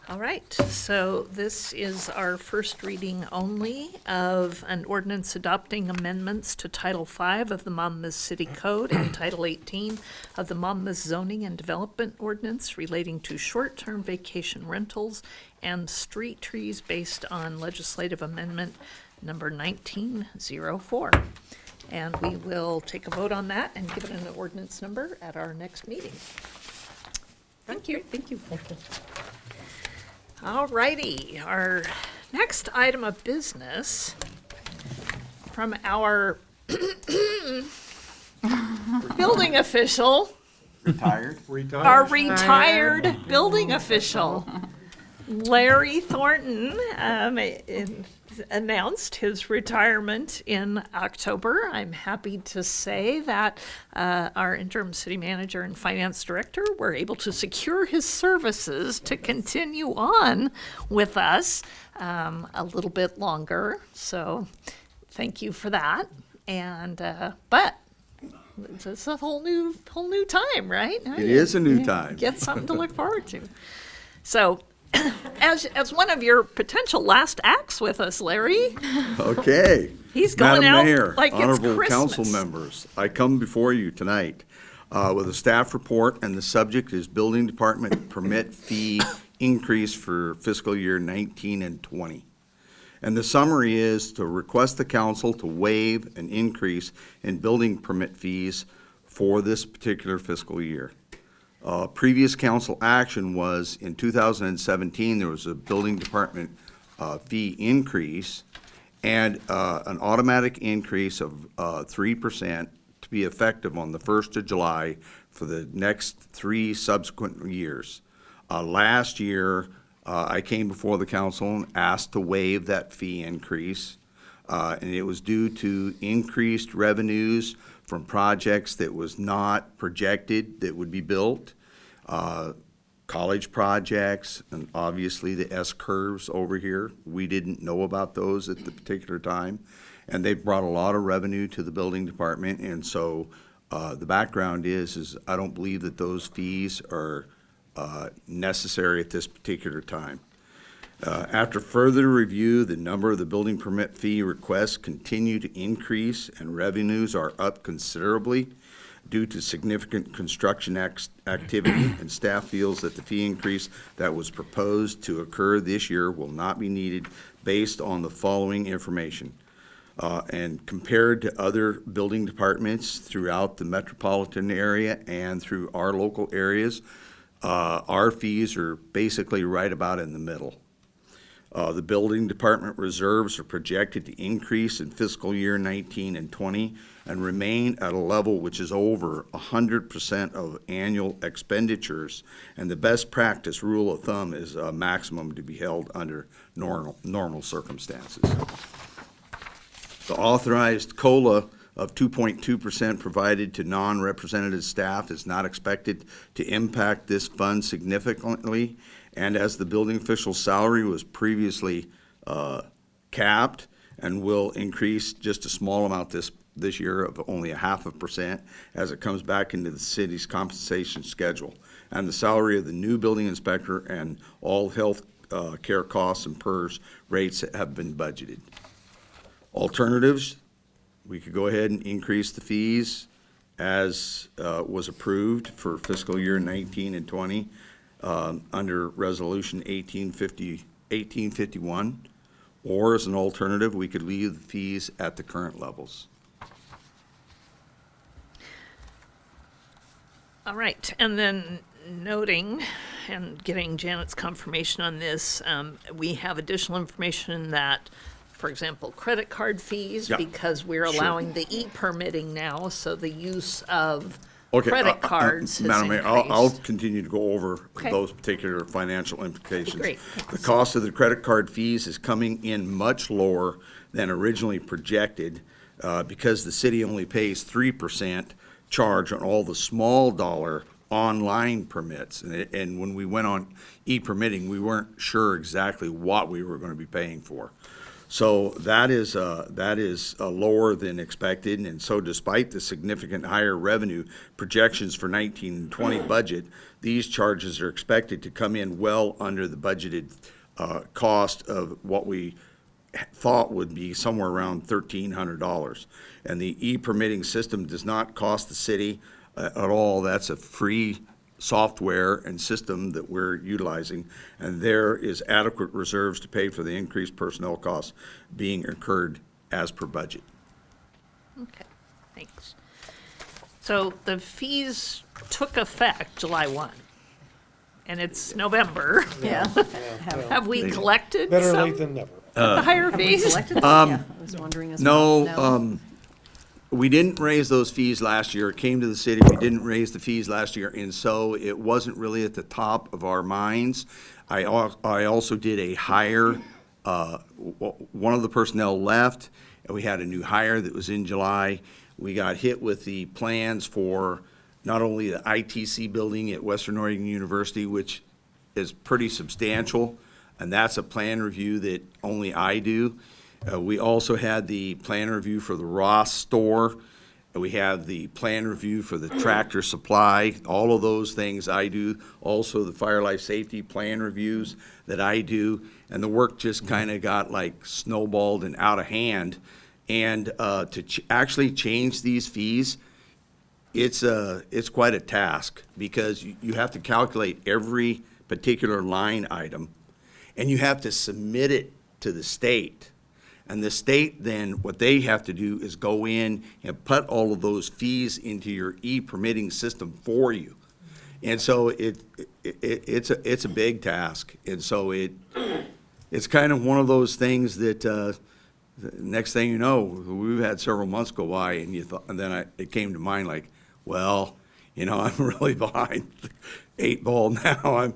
All right, so this is our first reading only of an ordinance adopting amendments to Title V of the Monmouth City Code and Title 18 of the Monmouth Zoning and Development Ordinance relating to short-term vacation rentals and street trees based on legislative amendment number 1904. And we will take a vote on that and give it an ordinance number at our next meeting. Thank you. Thank you. All righty, our next item of business from our building official, our retired building official, Larry Thornton, announced his retirement in October. I'm happy to say that our interim city manager and finance director were able to secure his services to continue on with us a little bit longer. So thank you for that. And but it's a whole new time, right? It is a new time. Get something to look forward to. So as one of your potential last acts with us, Larry. Okay. He's going Madam out Mayor, like it's honorable Christmas. council members, I come before you tonight with a staff report, and the subject is building department permit fee increase for fiscal year 19 and 20. And the summary is to request the council to waive an increase in building permit fees for this particular fiscal year. Previous council action was in 2017, there was a building department fee increase and an automatic increase of 3% to be effective on the 1st of July for the next 3 subsequent years. Last year, I came before the council and asked to waive that fee increase, and it was due to increased revenues from projects that was not projected that would be built, college projects, and obviously the S-curves over here. We didn't know about those at the particular time, and they brought a lot of revenue to the building department, and so the background is I don't believe that those fees are necessary at this particular time. After further review, the number of the building permit fee requests continue to increase and revenues are up considerably due to significant construction activity, and staff feels that the fee increase that was proposed to occur this year will not be needed based on the following information. And compared to other building departments throughout the metropolitan area and through our local areas, our fees are basically right about in the middle. The building department reserves are projected to increase in fiscal year 19 and 20 and remain at a level which is over 100% of annual expenditures. And the best practice rule of thumb is a maximum to be held under normal circumstances. The authorized COLA of 2.2% provided to non-represented staff is not expected to impact this fund significantly. And as the building official's salary was previously capped and will increase just a small amount this year of only 0.5% as it comes back into the city's compensation schedule. And the salary of the new building inspector and all health care costs and PERS rates have been budgeted. Alternatives, we could go ahead and increase the fees as was approved for fiscal year 19 and 20 under Resolution 1851, or as an alternative, we could leave the fees at the current levels. All right, and then noting and getting Janet's confirmation on this, we have additional information that, for example, credit card fees, Yeah, because we're sure. allowing the e-permitting now, so the use of Okay, credit cards has Madam Mayor, increased. I'll continue to go over Okay. those particular financial implications. Great. The cost of the credit card fees is coming in much lower than originally projected because the city only pays 3% charge on all the small dollar online permits. And when we went on e-permitting, we weren't sure exactly what we were going to be paying for. So that is lower than expected, and so despite the significant higher revenue projections for 19 and 20 budget, these charges are expected to come in well under the budgeted cost of what we thought would be somewhere around $1,300. And the e-permitting system does not cost the city at all. That's a free software and system that we're utilizing, and there is adequate reserves to pay for the increased personnel costs being incurred as per budget. Okay, thanks. So the fees took effect July 1, and it's November. Yeah. Have we collected Better some late than never. of the higher Have we fees? collected them? Yeah, I was wondering as well. No, we didn't raise those fees last year. It came to the city. We didn't raise the fees last year, and so it wasn't really at the top of our minds. I also did a hire. One of the personnel left, and we had a new hire that was in July. We got hit with the plans for not only the ITC building at Western Oregon University, which is pretty substantial, and that's a plan review that only I do. We also had the plan review for the Ross store. We have the plan review for the Tractor Supply. All of those things I do. Also the fire life safety plan reviews that I do. And the work just kind of got like snowballed and out of hand. And to actually change these fees, it's quite a task because you have to calculate every particular line item, and you have to submit it to the state. And the state then, what they have to do is go in and put all of those fees into your e-permitting system for you. And so it's a big task. And so it's kind of one of those things that the next thing you know, we've had several months go by, and it came to mind like, well, you know, I'm really behind the 8 ball now.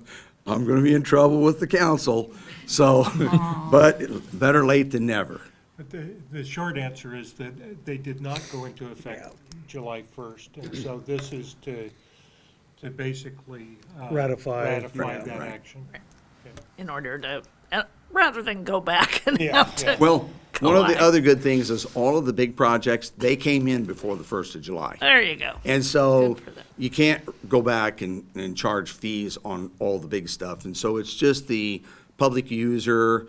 I'm going to be in trouble with the council. So, but better late than never. But the short answer is that they did not go into effect July 1st, and so this is to basically Ratify. that Right. action. In order to, rather than go back and Yeah, have to Well, One of the other good things is all of the big projects, they came in before the 1st of July. There you go. And so Good for them. you can't go back and charge fees on all the big stuff. And so it's just the public user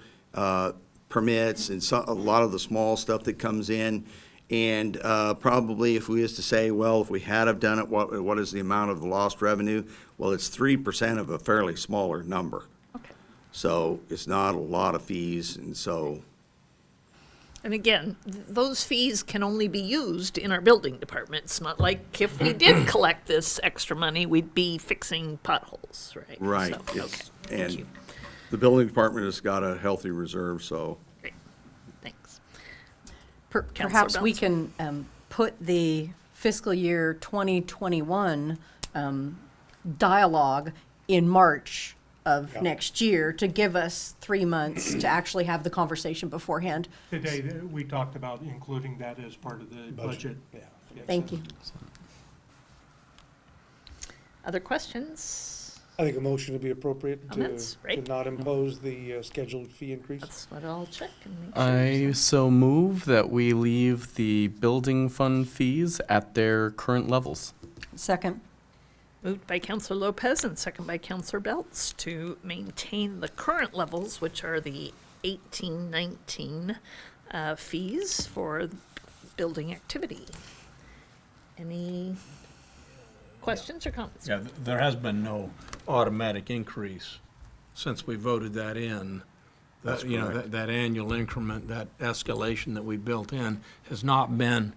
permits and a lot of the small stuff that comes in. And probably if we was to say, well, if we had have done it, what is the amount of the lost revenue? Well, it's 3% of a fairly smaller number. Okay. So it's not a lot of fees, and so, And again, those fees can only be used in our building department. It's not like if we did collect this extra money, we'd be fixing potholes, right? right. So, it's- okay, thank you. And the building department has got a healthy reserve, so. Great, thanks. Perhaps we Counselor can put the fiscal year 2021 dialogue in March of next year to give us 3 months to actually have the conversation beforehand. Today, we talked about including that as part of the budget. Thank you. Other questions? I think a motion would be appropriate Comments, to right? not impose the scheduled fee increase. That's what I'll check and make sure. I so move that we leave the building fund fees at their current levels. Second. Moved by Counselor Lopez and second by Counselor Belts to maintain the current levels, which are the 1819 fees for building activity. Any questions or comments? Yeah, there has been no automatic increase since we voted that in. That's You know, correct. that annual increment, that escalation that we built in has not been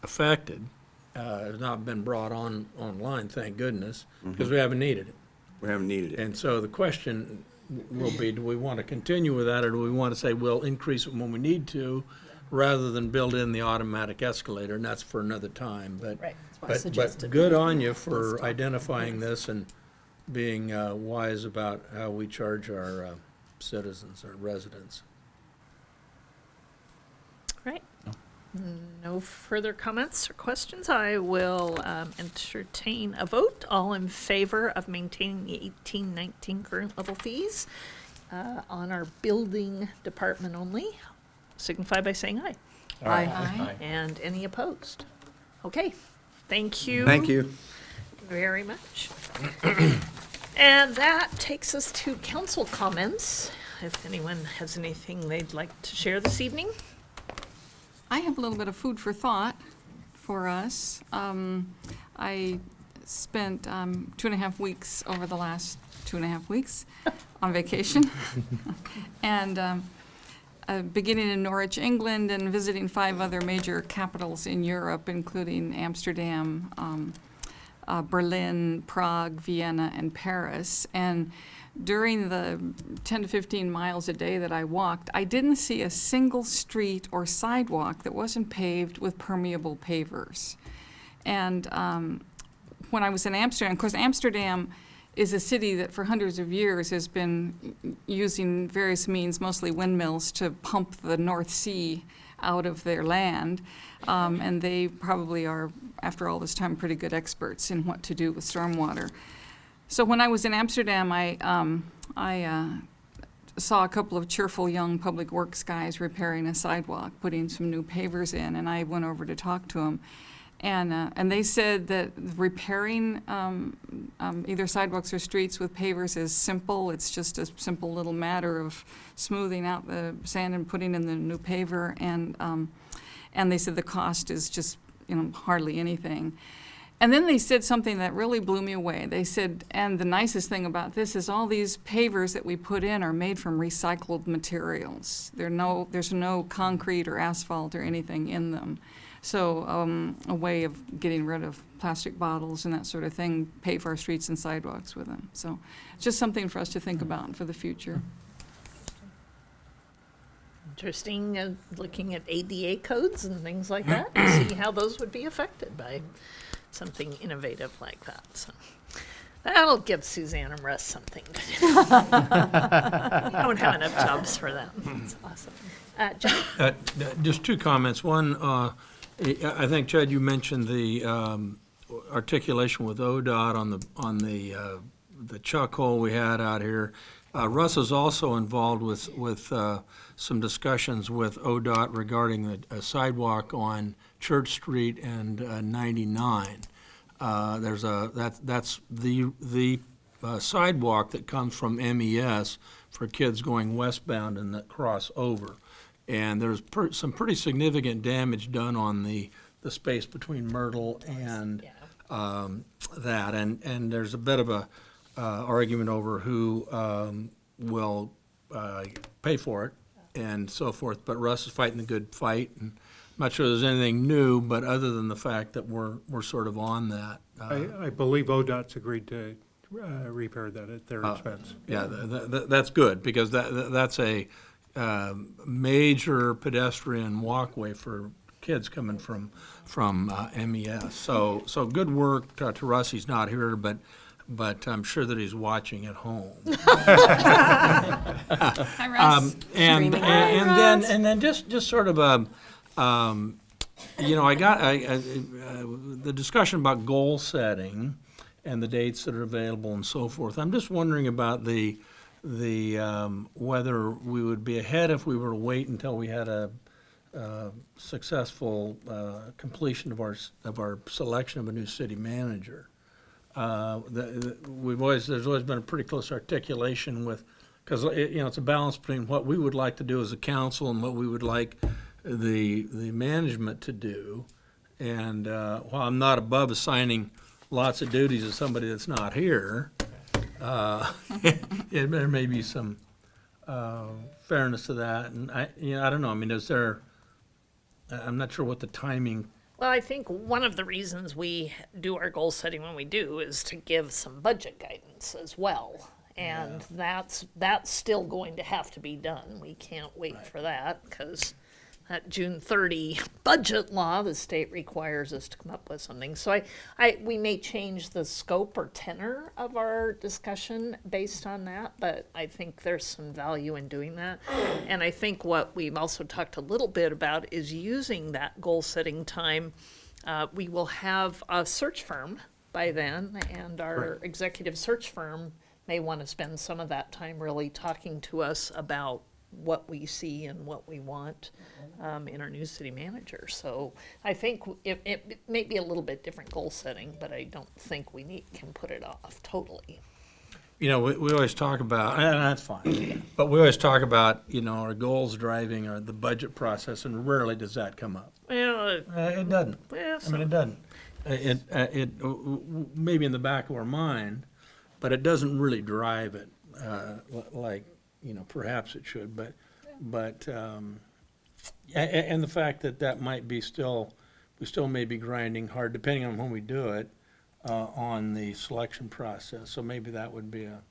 affected, has not been brought online, thank goodness, because we haven't needed it. We haven't needed it. And so the question will be, do we want to continue with that, or do we want to say, we'll increase it when we need to, rather than build in the automatic escalator, and that's for another time, but. Right. That's why I But suggested. good on you for identifying this and being wise about how we charge our citizens, our residents. Right. No further comments or questions. I will entertain a vote. All in favor of maintaining the 1819 current level fees on our building department only, signify by saying aye. Aye. And any opposed? Okay, thank you. Thank you. Very much. And that takes us to council comments. If anyone has anything they'd like to share this evening. I have a little bit of food for thought for us. I spent 2.5 weeks over the last 2.5 weeks on vacation. And beginning in Norwich, England, and visiting 5 other major capitals in Europe, including Amsterdam, Berlin, Prague, Vienna, and Paris. And during the 10 to 15 miles a day that I walked, I didn't see a single street or sidewalk that wasn't paved with permeable pavers. And when I was in Amsterdam, of course, Amsterdam is a city that for hundreds of years has been using various means, mostly windmills, to pump the North Sea out of their land. And they probably are, after all this time, pretty good experts in what to do with stormwater. So when I was in Amsterdam, I saw a couple of cheerful young public works guys repairing a sidewalk, putting some new pavers in, and I went over to talk to them. And they said that repairing either sidewalks or streets with pavers is simple. It's just a simple little matter of smoothing out the sand and putting in the new paver. And they said the cost is just, hardly anything. And then they said something that really blew me away. They said, and the nicest thing about this is all these pavers that we put in are made from recycled materials. There's no concrete or asphalt or anything in them. So a way of getting rid of plastic bottles and that sort of thing, pave our streets and sidewalks with them. So it's just something for us to think about for the future. Interesting, looking at ADA codes and things like that, to see how those would be affected by something innovative like that. So that'll give Suzanne and Russ something to do. We don't have enough jobs for them. That's awesome. John? Just 2 comments. One, I think, Chad, you mentioned the articulation with ODOT on the chuck hole we had out here. Russ is also involved with some discussions with ODOT regarding a sidewalk on Church Street and 99. That's the sidewalk that comes from MES for kids going westbound and that cross over. And there's some pretty significant damage done on the space between Myrtle and that. And there's a bit of a argument over who will pay for it and so forth. But Russ is fighting the good fight, and I'm not sure there's anything new, but other than the fact that we're sort of on that. I believe ODOT's agreed to repair that at their expense. Yeah, that's good, because that's a major pedestrian walkway for kids coming from MES. So good work to Russ. He's not here, but I'm sure that he's watching at home. Hi, Russ. And then just sort of the discussion about goal setting and the dates that are available and so forth. I'm just wondering about the whether we would be ahead if we were to wait until we had a successful completion of our selection of a new city manager. There's always been a pretty close articulation with, because it's a balance between what we would like to do as a council and what we would like the management to do. And while I'm not above assigning lots of duties to somebody that's not here, there may be some fairness to that. And I don't know. I mean, I'm not sure what the timing. Well, I think one of the reasons we do our goal setting when we do is to give some budget guidance as well. And that's still going to have to be done. We can't wait for that, because that June 30 budget law, the state requires us to come up with something. So we may change the scope or tenor of our discussion based on that, but I think there's some value in doing that. And I think what we've also talked a little bit about is using that goal setting time. We will have a search firm by then, and our executive search firm may want to spend some of that time really talking to us about what we see and what we want in our new city manager. So I think it may be a little bit different goal setting, but I don't think we can put it off totally. We always talk about, and that's fine, but we always talk about, our goals driving the budget process, and rarely does that come up. Well, it doesn't. Well, I mean, it doesn't. It maybe in the back of our mind, but it doesn't really drive it like perhaps it should. But and the fact that might be we still may be grinding hard, depending on when we do it, on the selection process. So maybe that would be a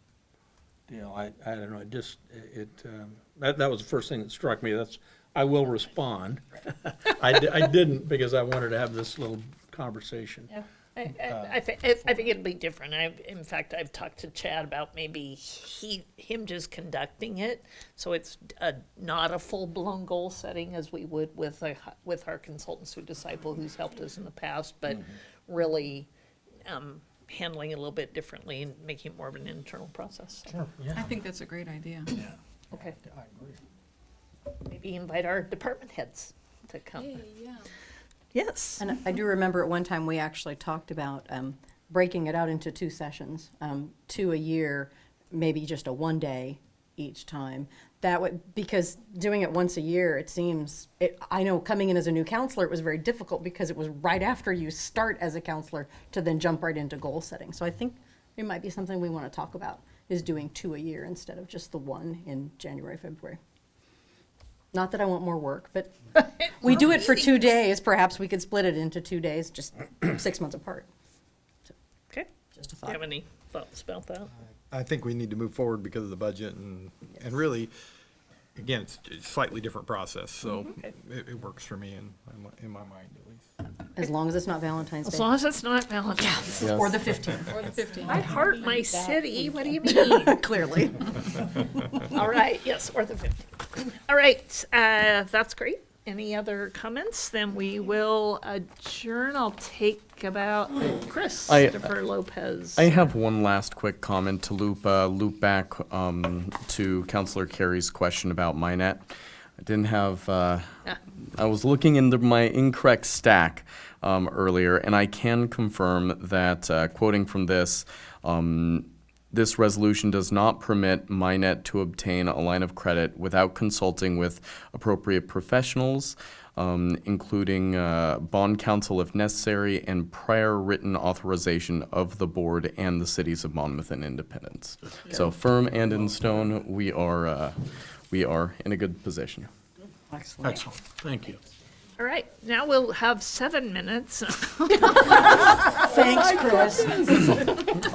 deal. I don't know. That was the first thing that struck me. I will respond. I didn't, because I wanted to have this little conversation. Yeah. I think it'll be different. In fact, I've talked to Chad about maybe him just conducting it, so it's not a full-blown goal setting as we would with our consultants who's helped us in the past, but really handling it a little bit differently and making it more of an internal process. Sure. Yeah. I think that's a great idea. Yeah. Okay. I agree. Maybe invite our department heads to come. Hey, yeah. Yes. And I do remember at one time we actually talked about breaking it out into 2 sessions, 2 a year, maybe just a 1 day each time. That would, because doing it once a year, I know coming in as a new counselor, it was very difficult because it was right after you start as a counselor to then jump right into goal setting. So I think it might be something we want to talk about, is doing 2 a year instead of just the 1 in January, February. Not that I want more work, but we do it for 2 days. Perhaps we could split it into 2 days, just 6 months apart. So, Okay. just a Do thought. you have any thoughts about that? I think we need to move forward because of the budget and really, again, it's a slightly different process, so it works for me in my mind at least. As long as it's not Valentine's Day. As long as it's not Valentine's. Yes. Or the 15th. Or the 15th. I heart my city. What do you mean? Clearly. All right. Yes, or the 15th. All right. That's great. any other comments, then we will adjourn. I'll take about Christopher Lopez. I have one last quick comment to loop back to Councillor Carey's question about MyNet. I didn't have, I was looking into my incorrect stack earlier, and I can confirm that, quoting from this, this resolution does not permit MyNet to obtain a line of credit without consulting with appropriate professionals, including bond counsel if necessary, and prior written authorization of the board and the cities of Monmouth and Independence. So firm and in stone, we are in a good position. Excellent. Thank you. All right, now we'll have 7 minutes. Thanks, Chris.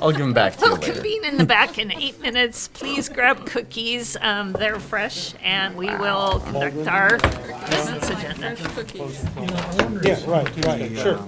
I'll give them back to you We'll later. convene in the back in 8 minutes. Please grab cookies. They're fresh, and we will conduct our business agenda. Yeah, right, sure.